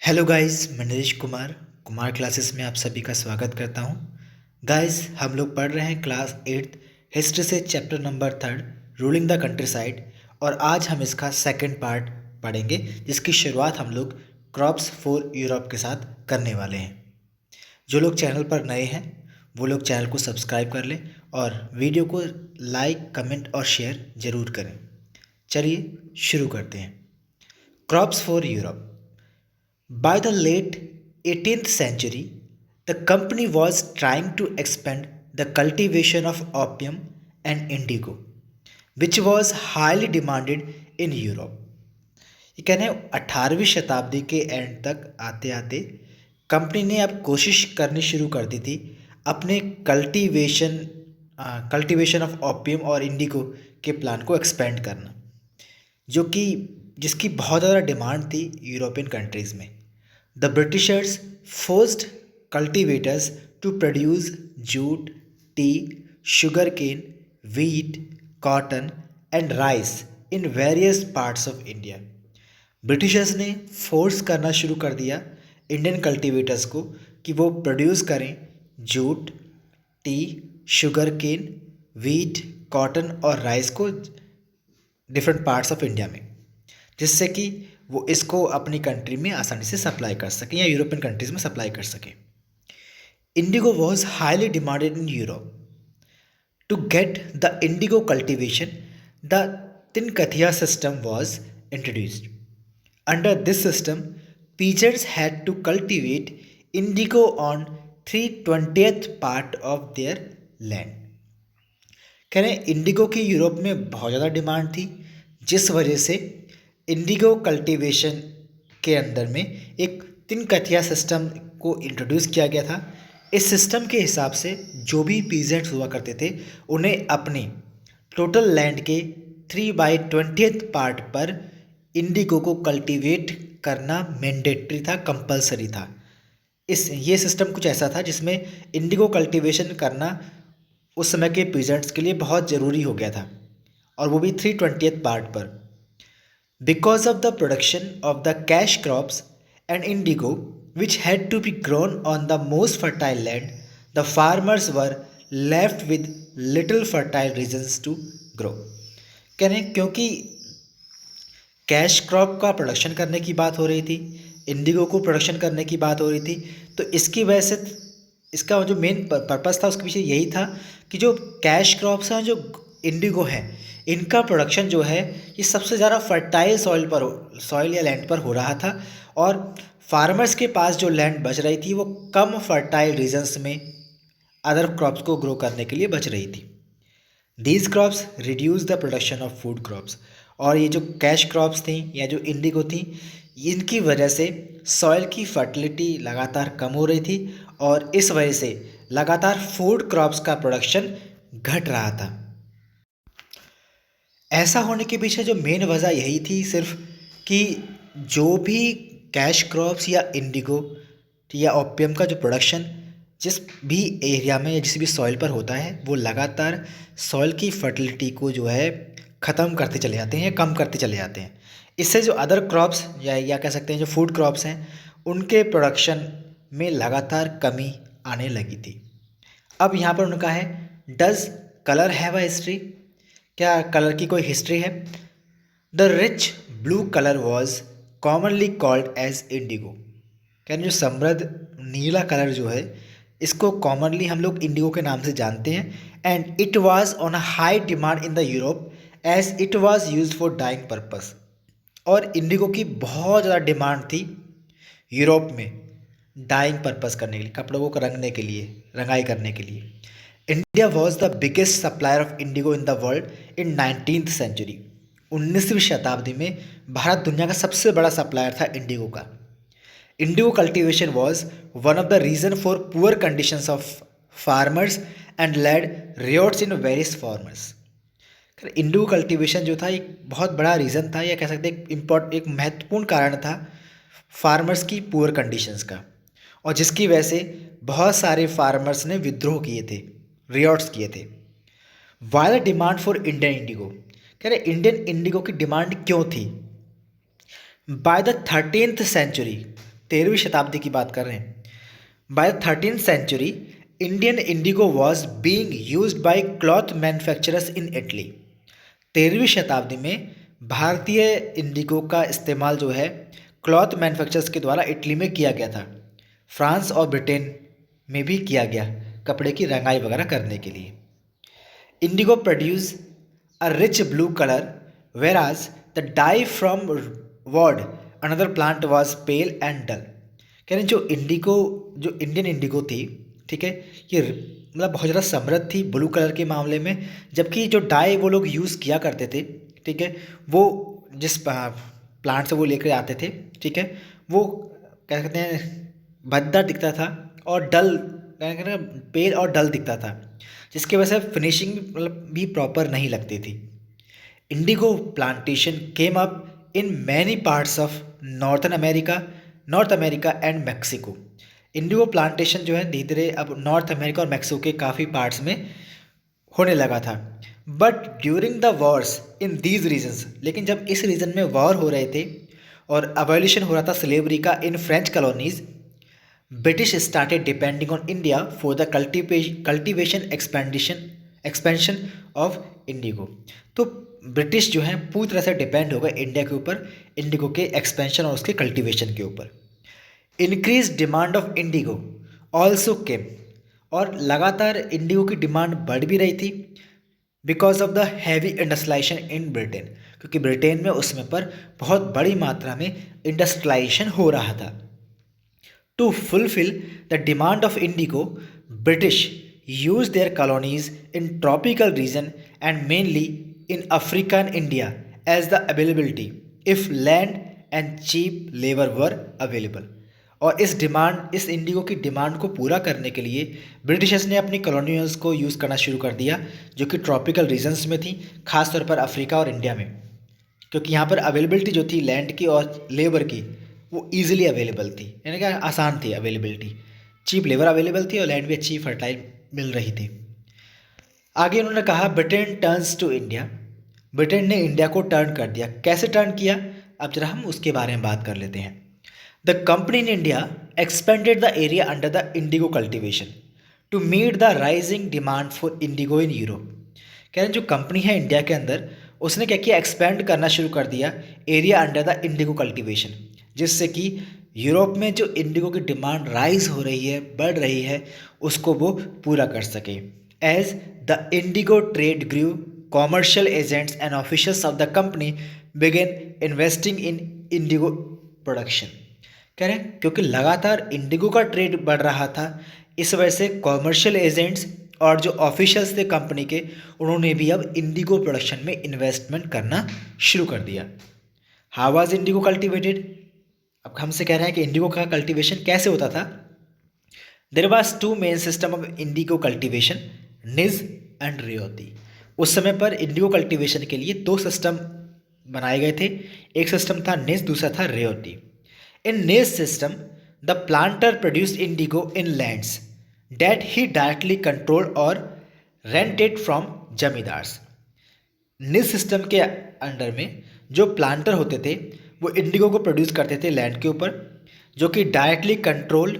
Hello guys, मैं Naresh Kumar Kumar classes में आप सभी का स्वागत करता हूं। गाइस, हम लोग पढ़ रहे हैं क्लास 8 हिस्ट्री से chapter number 3 ruling the country side. और आज हम इसका सेकंड पार्ट पढ़ेंगे, जिसकी शुरुआत हम लोग क्रॉप्स फॉर यूरोप के साथ करने वाले हैं। जो लोग चैनल पर नए हैं वो लोग चैनल को सब्सक्राइब कर लें और वीडियो को लाइक, कमेंट और शेयर ज़रूर करें। चलिए शुरू करते हैं। Crops for Europe. By the late 18th century, the company was trying to expand the cultivation of opium and indigo, which was highly demanded in Europe. ये कहने 18वीं शताब्दी के एंड तक आते आते कंपनी ने अब कोशिश करनी शुरू कर दी थी अपने कल्टीवेशन ऑफ ओपियम और इंडिगो के प्लान को एक्सपेंड करना, जो कि जिसकी बहुत ज़्यादा डिमांड थी यूरोपियन कंट्रीज़ में। The Britishers forced cultivators to produce jute, tea, sugarcane, wheat, cotton and rice in various parts of India. Britishers ने फोर्स करना शुरू कर दिया इंडियन कल्टीवेटर्स को कि वो प्रोड्यूस करें jute, tea, sugar cane, wheat, cotton और राइस को डिफरेंट पार्ट्स ऑफ इंडिया में, जिससे कि वो इसको अपनी कंट्री में आसानी से सप्लाई कर सकें या यूरोपियन कंट्रीज में सप्लाई कर सकें। Indigo was highly demanded in Europe. To get the indigo cultivation, the Tinkathia system was introduced. Under this system, peasants had to cultivate indigo on 3/20th part of their land। कह रहे हैं Indigo की Europe में बहुत ज़्यादा demand थी, जिस वजह से इंडिगो कल्टीवेशन के अंदर में एक तिनकथिया सिस्टम को इंट्रोड्यूस किया गया था। इस सिस्टम के हिसाब से जो भी पीजेंट्स हुआ करते थे उन्हें अपने टोटल लैंड के 3/20th पार्ट पर इंडिगो को कल्टीवेट करना मैंडेटरी था, कंपलसरी था। ये सिस्टम कुछ ऐसा था जिसमें इंडिगो कल्टीवेशन करना उस समय के पीजेंट्स के लिए बहुत ज़रूरी हो गया था, और वो भी 3/20th पार्ट पर। Because of the production of the cash crops and indigo, which had to be grown on the most fertile land, the farmers were left with little fertile regions to grow। कह रहे हैं क्योंकि cash crop का production करने की बात हो रही थी, इंडिगो को प्रोडक्शन करने की बात हो रही थी, तो इसकी वजह से इसका जो मेन पर्पस था उसके पीछे यही था कि जो कैश क्रॉप्स हैं, जो इंडिगो है, इनका प्रोडक्शन जो है ये सबसे ज़्यादा फर्टाइल सॉइल या लैंड पर हो रहा था, और फार्मर्स के पास जो लैंड बच रही थी वो कम फर्टाइल रीजन्स में अदर क्रॉप्स को ग्रो करने के लिए बच रही थी। These crops reduce the production of food crops. और ये जो कैश क्रॉप्स थी या जो इंडिगो थी, इनकी वजह से सॉइल की फर्टिलिटी लगातार कम हो रही थी, और इस वजह से लगातार फूड क्रॉप्स का प्रोडक्शन घट रहा था। ऐसा होने के पीछे जो मेन वजह यही थी सिर्फ कि जो भी कैश क्रॉप्स या इंडिगो या ओपियम का जो प्रोडक्शन जिस भी एरिया में या जिस भी सॉइल पर होता है, वो लगातार सॉइल की फर्टिलिटी को जो है ख़त्म करते चले जाते हैं या कम करते चले जाते हैं। इससे जो अदर क्रॉप्स या कह सकते हैं जो फूड क्रॉप्स हैं, उनके प्रोडक्शन में लगातार कमी आने लगी थी। अब यहाँ पर उनका है, does colour have a history? क्या कलर की कोई हिस्ट्री है? The rich blue colour was commonly called as indigo. कहने जो समृद्ध नीला कलर जो है, इसको कॉमनली हम लोग इंडिगो के नाम से जानते हैं। And it was on a high demand in the Europe as it was used for dying purpose. और इंडिगो की बहुत ज़्यादा डिमांड थी यूरोप में डाइंग पर्पस करने के लिए, कपड़ों को रंगने के लिए, रंगाई करने के लिए। India was the biggest supplier of indigo in the world इन 19th सेंचुरी। 19वीं शताब्दी में भारत दुनिया का सबसे बड़ा सप्लायर था इंडिगो का। Indigo cultivation was one of the reason for poor conditions of farmers and led riots in various farmers. Indigo cultivation जो था एक बहुत बड़ा रीज़न था, या कह सकते हैं एक महत्वपूर्ण कारण था फार्मर्स की पुअर कंडीशंस का, और जिसकी वजह से बहुत सारे फार्मर्स ने विद्रोह किए थे, रियोट्स किए थे। Why the demand for Indian Indigo? कह रहे इंडियन इंडिगो की डिमांड क्यों थी? बाय द 13th सेंचुरी, 13वीं शताब्दी की बात कर रहे हैं। By 13th century Indian indigo was being used by cloth manufacturers in Italy. 13वीं शताब्दी में भारतीय इंडिगो का इस्तेमाल जो है क्लॉथ मैन्युफैक्चरर्स के द्वारा इटली में किया गया था। फ्रांस और ब्रिटेन में भी किया गया कपड़े की रंगाई वगैरह करने के लिए। Indigo produce a rich blue colour whereas the dye from wood another plant was pale and dull। कह रहे हैं जो इंडियन इंडिगो थी, ठीक है, ये मतलब बहुत ज़्यादा समृद्ध थी ब्लू कलर के मामले में, जबकि जो डाई वो लोग यूज़ किया करते थे, ठीक है, वो जिस प्लांट से वो लेकर आते थे, ठीक है, वो क्या कहते हैं भद्दा दिखता था और डल क्या कहते हैं पेल और डल दिखता था, जिसकी वजह से फिनिशिंग मतलब भी प्रॉपर नहीं लगती थी। Indigo plantation came up in many parts of North America and Mexico। Indigo plantation जो है धीरे धीरे अब नॉर्थ अमेरिका और मैक्सिको के काफ़ी पार्ट्स में होने लगा था। But during the wars in these regions, लेकिन जब इस रीजन में वॉर हो रहे थे और अबॉलिशन हो रहा था स्लेवरी का in French colonies, British started depending on India for the cultivation expansion of Indigo. तो ब्रिटिश जो है पूरी तरह से डिपेंड हो गए इंडिया के ऊपर इंडिगो के एक्सपेंशन और उसके कल्टीवेशन के ऊपर। Increase demand of indigo also came, और लगातार इंडिगो की डिमांड बढ़ भी रही थी because of the heavy industrialisation in Britain, क्योंकि ब्रिटेन में उस समय पर बहुत बड़ी मात्रा में इंडस्ट्रियलाइजेशन हो रहा था। To fulfil the demand of indigo, British use their colonies in tropical region and mainly in African India as the availability if land and cheap labor were available। और इस इंडिगो की डिमांड को पूरा करने के लिए ब्रिटिशर्स ने अपनी कॉलोनियल्स को यूज़ करना शुरू कर दिया जो कि ट्रॉपिकल रीजन्स में थी, खासतौर पर अफ्रीका और इंडिया में, क्योंकि यहाँ पर अवेलेबिलिटी जो थी लैंड की और लेबर की वो ईजिली अवेलेबल थी, यानी कि आसान थी अवेलेबिलिटी, चीप लेबर अवेलेबल थी और लैंड भी अच्छी फर्टाइल मिल रही थी। आगे उन्होंने कहा Britain turns to India, Britain ने इंडिया को टर्न कर दिया। कैसे टर्न किया, अब जरा हम उसके बारे में बात कर लेते हैं। The company in India expanded the area under the indigo cultivation to meet the rising demand for indigo in Europe. कह रहे हैं जो कंपनी है इंडिया के अंदर उसने क्या किया, एक्सपेंड करना शुरू कर दिया area under the indigo cultivation, जिससे कि यूरोप में जो इंडिगो की डिमांड राइज हो रही है, बढ़ रही है, उसको वो पूरा कर सके। As the indigo trade grew, commercial agents and officials of the company began investing in indigo production। कह रहे हैं क्योंकि लगातार इंडिगो का ट्रेड बढ़ रहा था, इस वजह से कॉमर्शियल एजेंट्स और जो ऑफिशियल्स थे कंपनी के, उन्होंने भी अब इंडिगो प्रोडक्शन में इन्वेस्टमेंट करना शुरू कर दिया। हाउ वाज इंडिगो कल्टिवेटेड, अब हमसे कह रहे हैं कि इंडिगो का कल्टिवेशन कैसे होता था। There was two main system of indigo cultivation, nij and ryoti. उस समय पर इंडिगो कल्टीवेशन के लिए दो सिस्टम बनाए गए थे, एक सिस्टम था निज, दूसरा था ryoti. In nij system the planter produced indigo in lands that he directly control और rented from zamindars. Nij system के अंडर में जो प्लांटर होते थे वो इंडिगो को प्रोड्यूस करते थे लैंड के ऊपर, जो कि डायरेक्टली कंट्रोल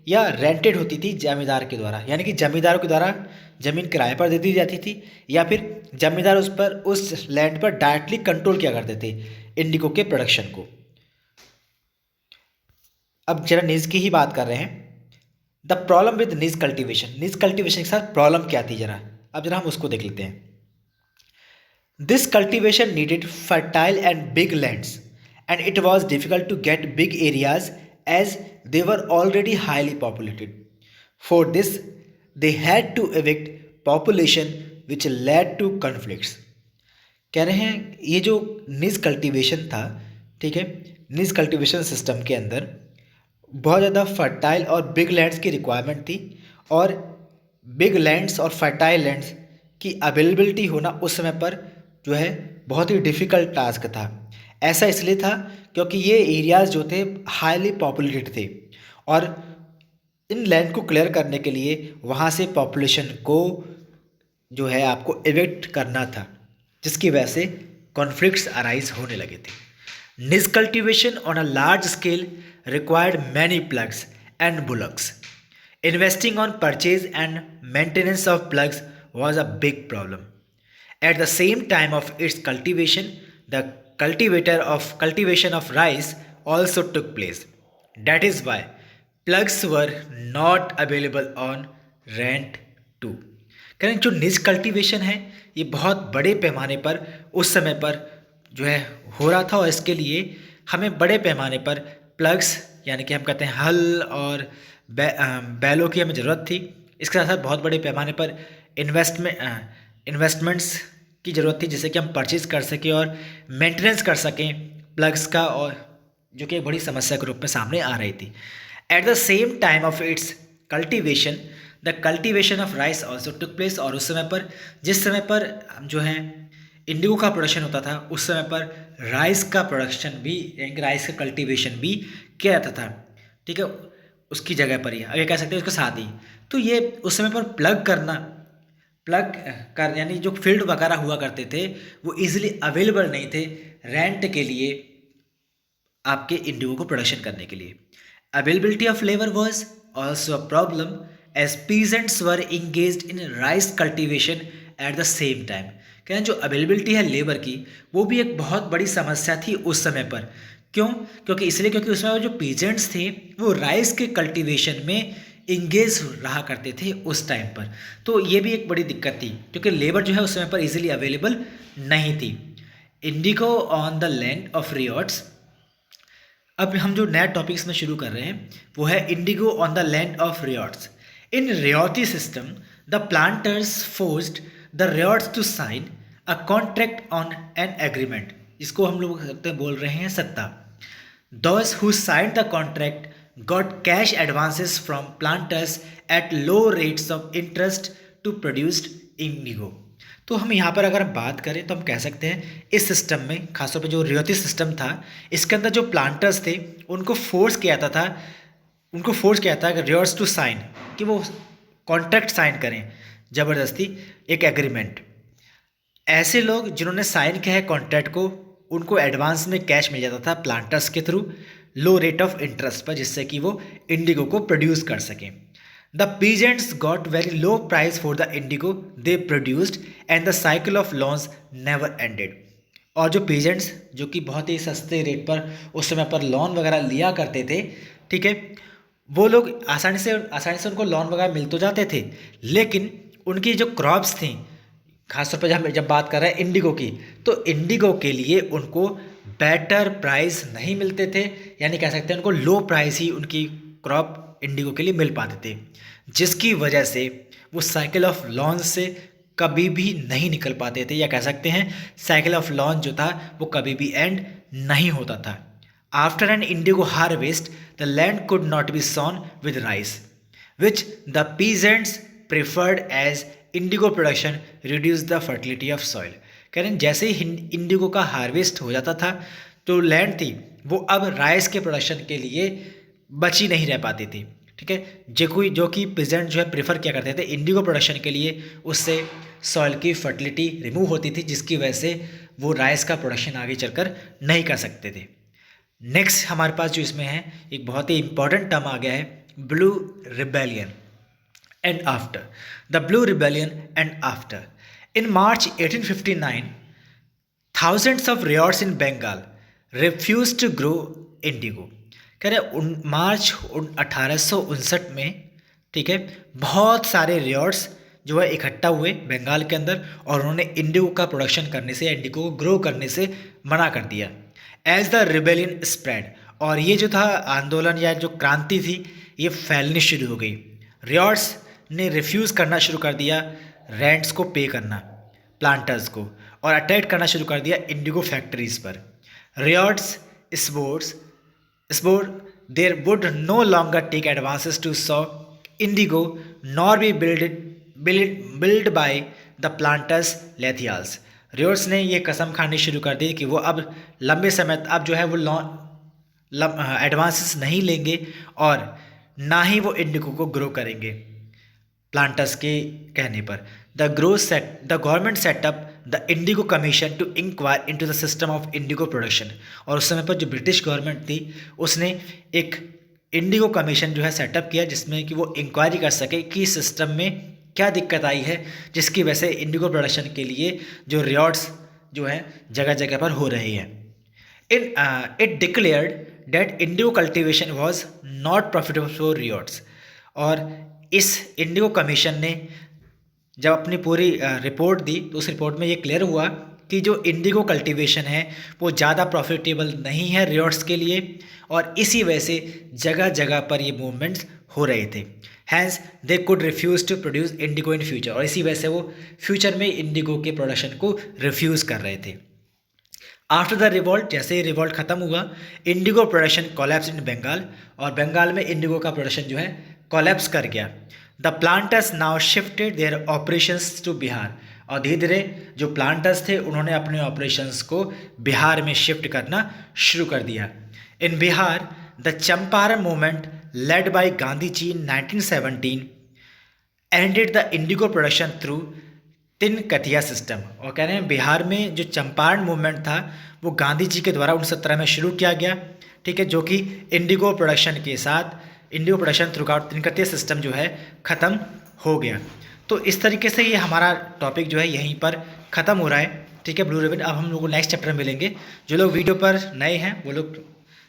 या रेंटेड होती थी जमींदार के द्वारा, यानी कि जमींदारों के द्वारा ज़मीन किराए पर दे दी जाती थी या फिर जमींदार उस लैंड पर डायरेक्टली कंट्रोल किया करते थे इंडिगो के प्रोडक्शन को। अब जरा निज की ही बात कर रहे हैं। द प्रॉब्लम विद निज कल्टीवेशन के साथ प्रॉब्लम क्या थी, अब जरा हम उसको देख लेते हैं। This cultivation needed fertile and big lands and it was difficult to get big areas as they were already highly populated। For this, they had to evict population which led to conflicts। कह रहे हैं ये जो निज cultivation था, ठीक है, निज कल्टीवेशन सिस्टम के अंदर बहुत ज़्यादा फर्टाइल और बिग लैंड्स की रिक्वायरमेंट थी, और बिग लैंड्स और फर्टाइल लैंड्स की अवेलेबिलिटी होना उस समय पर जो है बहुत ही डिफ़िकल्ट टास्क था। ऐसा इसलिए था क्योंकि ये एरियाज़ जो थे हाईली पॉपुलेटेड थे और इन लैंड को क्लियर करने के लिए वहाँ से पॉपुलेशन को जो है आपको एविक्ट करना था, जिसकी वजह से कॉन्फ्लिक्ट्स अराइज होने लगे थे। निज cultivation on a large scale required many plugs and bullocks. Investing on purchase and maintenance of plugs was a big problem. At the same time of its cultivation, the cultivation of rice also took place. That is why plugs were not available on rent too. करें जो निज cultivation है ये बहुत बड़े पैमाने पर उस समय पर जो है हो रहा था और इसके लिए हमें बड़े पैमाने पर प्लग्स यानी कि हम कहते हैं हल और बैलों की हमें ज़रूरत थी। इसके साथ साथ बहुत बड़े पैमाने पर इन्वेस्टमेंट्स की ज़रूरत थी जिससे कि हम परचेज कर सकें और मेंटेनेंस कर सकें प्लग्स का, और जो कि एक बड़ी समस्या के रूप में सामने आ रही थी। Eight the same time of its cultivation the cultivation of rice also took place. और उस समय पर जिस समय पर जो है इंडिगो का प्रोडक्शन होता था उस समय पर राइस का प्रोडक्शन भी यानी कि राइस का कल्टीवेशन भी किया जाता था। ठीक है, उसकी जगह पर ही अगर कह सकते हैं उसके साथ ही। तो ये उस समय पर प्लग कर यानी जो फील्ड वगैरह हुआ करते थे वो इजीली अवेलेबल नहीं थे रेंट के लिए आपके इंडिगो को प्रोडक्शन करने के लिए। Availability of labour was also a problem as peasants were engaged in rice cultivation at the same time. कहना जो अवेलेबिलिटी है लेबर की वो भी एक बहुत बड़ी समस्या थी उस समय पर। क्यों? क्योंकि इसलिए क्योंकि उसमें जो पीजेंट्स थे वो राइस के कल्टीवेशन में इंगेज रहा करते थे उस टाइम पर। तो ये भी एक बड़ी दिक्कत थी क्योंकि लेबर जो है उस समय पर इजीली अवेलेबल नहीं थी। Indigo on the land of ryots. अब हम जो नया टॉपिक्स में शुरू कर रहे हैं वो है indigo on the land of ryots. In ryoti system the planters forced the ryots to sign a contract on an agreement, जिसको हम लोग बोल रहे हैं सत्ता। Those who signed the contract got cash advances from planters at low rates of interest to produce indigo। तो हम यहाँ पर अगर बात करें तो हम कह सकते हैं इस सिस्टम में खासतौर पर जो रियॉयती सिस्टम था इसके अंदर जो प्लांटर्स थे उनको फोर्स किया था रियॉट्स टू साइन कि वो कॉन्ट्रैक्ट साइन करें ज़बरदस्ती एक एग्रीमेंट। ऐसे लोग जिन्होंने साइन किया है कॉन्ट्रैक्ट को उनको एडवांस में कैश मिल जाता था प्लांटर्स के through low rate of interest पर, जिससे कि वो इंडिगो को प्रोड्यूस कर सकें। The peasants got very low price for the indigo they produced and the cycle of loans never ended. और जो पीजेंट्स जो कि बहुत ही सस्ते रेट पर उस समय पर लोन वगैरह लिया करते थे, ठीक है, वो लोग आसानी से उनको लोन वगैरह मिल तो जाते थे, लेकिन उनकी जो क्रॉप्स थी खासतौर पर जब बात कर रहे हैं इंडिगो की, तो इंडिगो के लिए उनको बेटर प्राइस नहीं मिलते थे, यानी कह सकते हैं उनको लो प्राइस ही उनकी क्रॉप इंडिगो के लिए मिल पाते थे, जिसकी वजह से वो साइकिल ऑफ लॉन से कभी भी नहीं निकल पाते थे, या कह सकते हैं साइकिल ऑफ लॉन जो था वो कभी भी एंड नहीं होता था। After an indigo harvest the land could not be sown with rice which the peasants preferred as indigo production reduce the fertility of soil. कह रहे हैं जैसे ही इंडिगो का हार्वेस्ट हो जाता था तो लैंड थी वो अब राइस के प्रोडक्शन के लिए बची नहीं रह पाती थी। ठीक है, जो कि पीजेंट जो है प्रेफर किया करते थे इंडिगो प्रोडक्शन के लिए, उससे सॉइल की फर्टिलिटी रिमूव होती थी, जिसकी वजह से वो राइस का प्रोडक्शन आगे चलकर नहीं कर सकते थे। नेक्स्ट हमारे पास जो इसमें है एक बहुत ही इंपॉर्टेंट टर्म आ गया है, blue rebellion and after. The Blue Rebellion and after. In March 1859, thousands of riots in Bengal refused to grow indigo। कह रहे मार्च 1859 में, ठीक है, बहुत सारे रियॉट्स जो है इकट्ठा हुए बंगाल के अंदर और उन्होंने इंडिगो का प्रोडक्शन करने से, इंडिगो को ग्रो करने से मना कर दिया। एज द रिबेलियन स्प्रेड, और ये जो था आंदोलन या जो क्रांति थी ये फैलनी शुरू हो गई। रियॉट्स ने रिफ्यूज़ करना शुरू कर दिया रेंट्स को पे करना प्लांटर्स को, और अटैक करना शुरू कर दिया इंडिगो फैक्ट्रीज पर। Ryots swore there would no longer take advances to sow indigo nor be bullied by the planters lathiyals. Ryots ने ये कसम खानी शुरू कर दी कि वो अब लंबे समय अब जो है वो एडवांसेस नहीं लेंगे और ना ही वो इंडिगो को ग्रो करेंगे प्लांटर्स के कहने पर। The government set up the indigo commission to enquire into the system of indigo production. और उस समय पर जो ब्रिटिश गवर्नमेंट थी उसने एक इंडिगो कमीशन जो है सेटअप किया जिसमें कि वो इंक्वायरी कर सके कि सिस्टम में क्या दिक्कत आई है जिसकी वजह से इंडिगो प्रोडक्शन के लिए जो रियॉर्ड्स जो है जगह जगह पर हो रही है। It declared that indigo cultivation was not profitable for रियॉर्ड्स। और इस इंडिगो कमीशन ने जब अपनी पूरी रिपोर्ट दी तो उस रिपोर्ट में ये क्लियर हुआ कि जो इंडिगो कल्टीवेशन है वो ज़्यादा प्रॉफिटेबल नहीं है रियॉर्ड्स के लिए, और इसी वजह से जगह जगह पर ये मूवमेंट्स हो रहे थे। Hence they could refuse to produce indigo in future, और इसी वजह से वो फ्यूचर में इंडिगो के प्रोडक्शन को रिफ्यूज़ कर रहे थे। आफ्टर द रिवॉल्ट, जैसे ही रिवॉल्ट खत्म हुआ, indigo production collapse in Bengal, और बंगाल में इंडिगो का प्रोडक्शन जो है कोलैप्स कर गया। The planters now shifted their operations to Bihar, और धीरे धीरे जो प्लांटर्स थे उन्होंने अपने ऑपरेशंस को बिहार में शिफ्ट करना शुरू कर दिया। In Bihar the Champaran movement led by Gandhi ji in 1917 ended the indigo production through Tinkathia system. और कह रहे हैं बिहार में जो चंपारण मूवमेंट था वो गांधी जी के द्वारा 1917 में शुरू किया गया, ठीक है, जो कि इंडिगो प्रोडक्शन के साथ indigo production throughout Tinkathia system जो है ख़त्म हो गया। तो इस तरीके से ये हमारा टॉपिक जो है यहीं पर ख़त्म हो रहा है, ठीक है, ब्लू रिबन। अब हम लोग नेक्स्ट चैप्टर में मिलेंगे। जो लोग वीडियो पर नए हैं वो लोग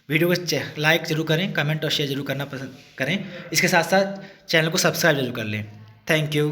वीडियो को लाइक जरूर करें, कमेंट और शेयर जरूर करना पसंद करें। इसके साथ साथ चैनल को सब्सक्राइब जरूर कर लें। Thank you.